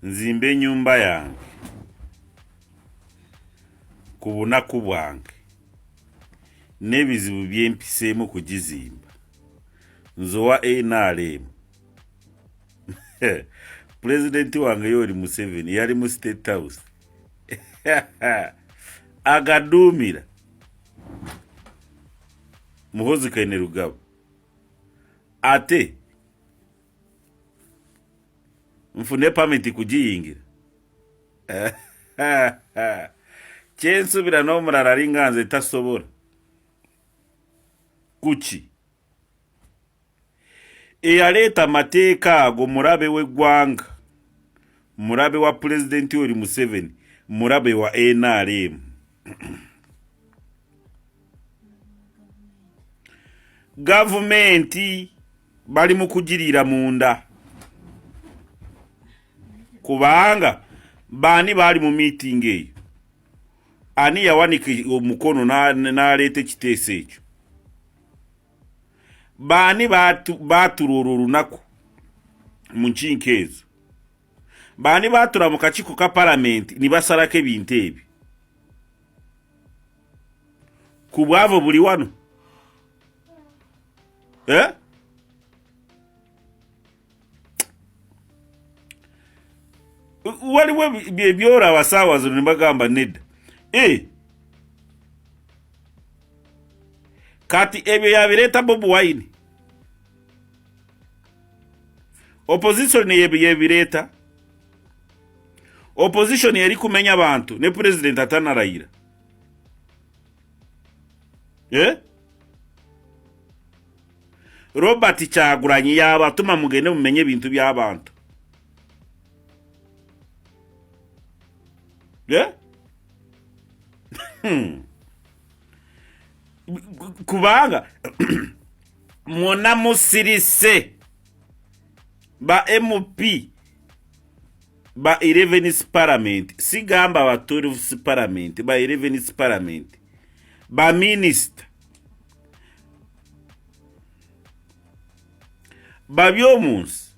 nzimbe nyumba yange ku bunaku bwange n'ebizibu byempiseemu kugizimba nzowa NRM. President wange Yoweri Museveni yali mu State House agaduumira Muhoozi Kainerugaba ate nfune pamiti kugiyingira. Kyensubira n'omulala ali nga nze tasobola kuki eyaleeta amateeka ago murabe w'eggwanga, murabe wa President Yoweri Museveni, murabe wa NRM. Gavumenti bali mu kugirira munda kubanga bani bali mu meeting eyo ani yawanika omukono n'aleeta ekiteeso ekyo, bani baatula olunaku mu nkinko ezo, bani baatula mu kakiiko ka palamenti ne basalako ebintu ebyo ku bwavo buli wano. Waliwo byebyola abasaawazo ne bagamba nedda. Kati ebyo yabireeta Bobi Wine, opposition yebireeta, opposition yeri kumenya abantu ne president atanarayira. Robert Kyagulanyi yabatuma mugende mumenye ebintu by'abantu. Kubanga mwona musirise ba MP ba 11 parliament, sigamba ba 12 parliament, ba 11 parliament, ba minister, ba byomunsi,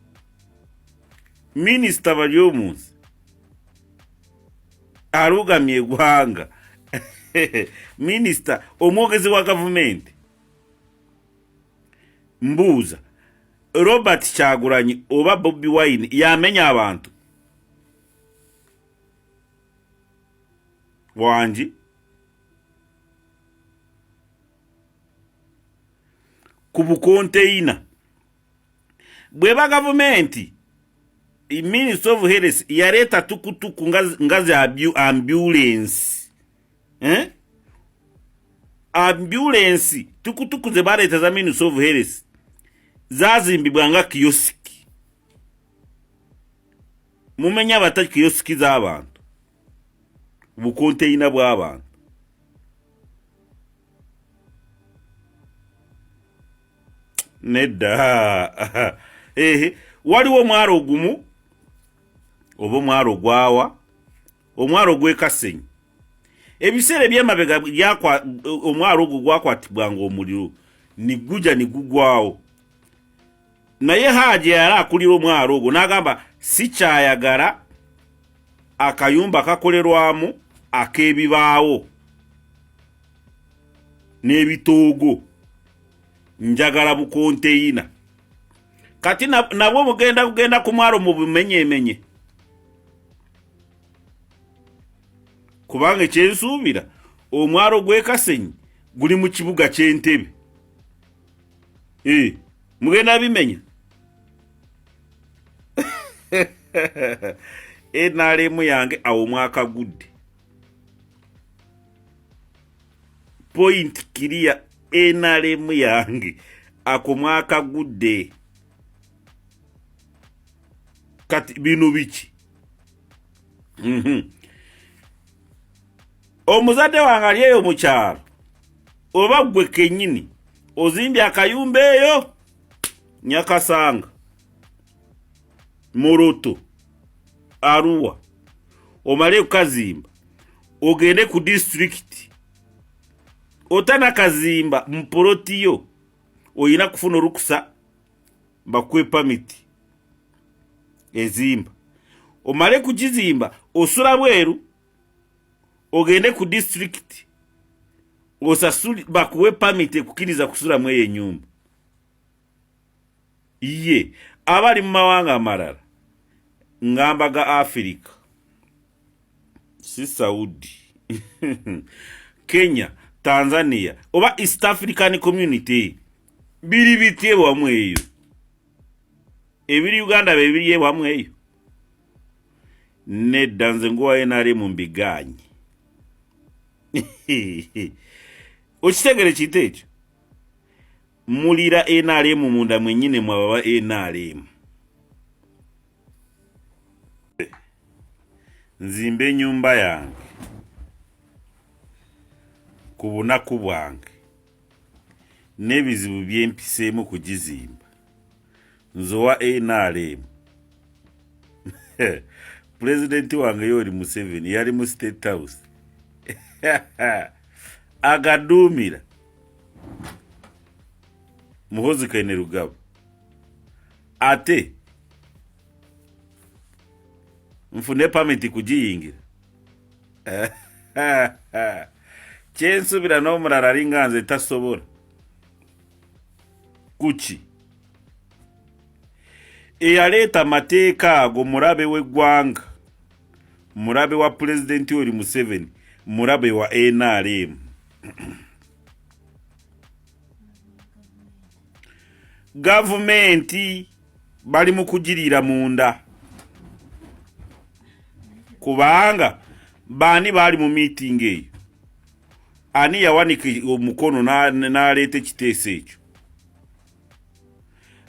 minister ba byomunsi arugamye eggwanga. Minister omwogezi wa government mbuuza Robert Kyagulanyi oba Bobi Wine yamenya abantu wanji ku bukonteina bweba gavumenti Minister of Health yaleta tukutuku ngazi ambulance. Ambulance tukutuku ze baleta za Minister of Health zazimbibwa nga kiyosiki. Mumenya bataki kiyosiki z'abantu bukonteina bw'abantu. Nedda. Waliwo omwaro ogumu oba omwaro gwawa, omwaro gw'Ekasenyi. Ebiseera by'emabega omwaro ogwo gwakwatibwanga omuliro niguja nigugwawo. Naye Haji yali akulira omwaro ogwo n'agamba sikyayagala akayumba kakolerwamu ak'ebibaawo n'ebitoogo, njagala bukonteina. Kati nabwo kugenda ku mwaro mu bumenyemenye. Kubanga kyensuubira omwaro gw'Ekasenyi guli mu kibuga ky'Entebbe. Mugenda bimenya. NRM yange awo mwaka gudde. Point clear, NRM yange ako mwaka gudde. Kati bino biki? Omuzadde wange ali eyo mu kyalo oba gwe kennyini ozimbye akayumba eyo Nyakasanga, Moroto, Arua, omale okazimba ogende ku district otana kazimba mporotiyo oyina kufuna olukusa bakwe permit ezimba. omale kugizimba osula bweru ogende ku district osasuli bakuwe permit ekukiriza kusula mu eyo ennyumba. Ye abali mu mawanga amalala ngamba ga Africa si Saudi Kenya, Tanzania oba East African Community biri bitye wamu eyo, ebiri Uganda bebiri wamu eyo. Nedda nze ngowayo nali mu mbiganye okitegere kiti ekyo mulira NRM munda mwenyine mwababa NRM. Nzimbe ennyumba yange ku bunaku bwange n'ebizibu byempiseemu kugizimba nzowa NRM. President wange Yoweri Museveni yali mu State House agaduumira Muhoozi Kainerugaba ate nfune permit kugiyingira. Kyensubira n'omulala ali nga nze tasobola kuki eyaleeta amateeka ago mulabe w'eggwanga, mulabe wa President Yoweri Museveni, mulabe wa NRM. Gavumenti bali mu kugirira munda kubanga bani bali mu meeting eyo, ani yawanika omukono n'aleeta ekiteeso ekyo,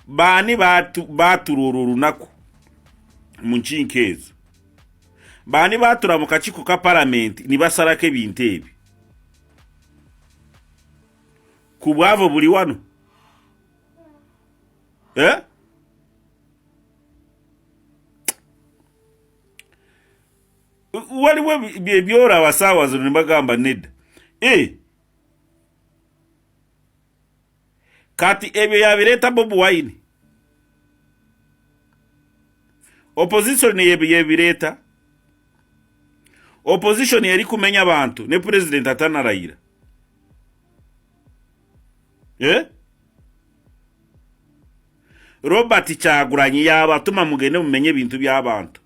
bani baatula olunaku mu nkinko ezo, bani baatula mu kakiiko ka palamenti ni basalako ebintu ebyo. Ku bwavo buli wano waliwo byebyola abasaawa zino ne bagamba nedda. Kati ebyo yabireeta Bobi Wine, opposition yebireeta, opposition yeri kumenya abantu ne president atanarayira. Robert Kyagulanyi yabatuma mugende mumenye ebintu by'abantu.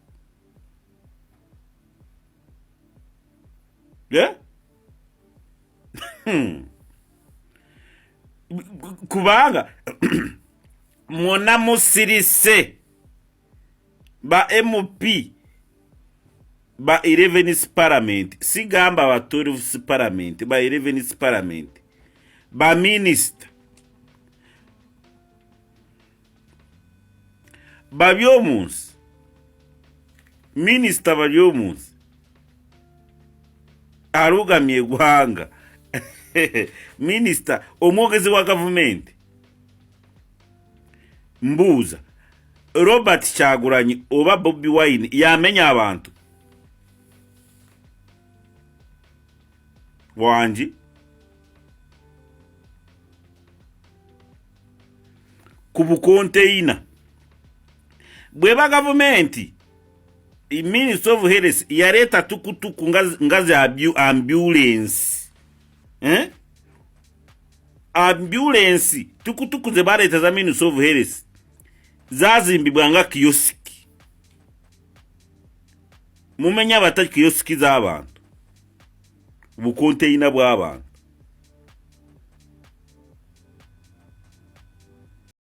Kubanga mwona musirise ba MP ba 11 parliament, sigamba ba 12 parliament, ba 11 parliament, ba minister, ba byomunsi, minister ba byomunsi arugamye eggwanga minister omwogezi wa government. Mbuuza Robert Kyagulanyi oba Bobi Wine yamenya abantu wanji? Ku bukonteina bweba gavumenti Minister of Health yareta tukutuku ngazi ambulance, ambulance tukutuku ze bareta za Minister of Health zazimbibwa nga kiyosiki. Mumenya bataki kiyosiki z'abantu bukonteina bw'abantu.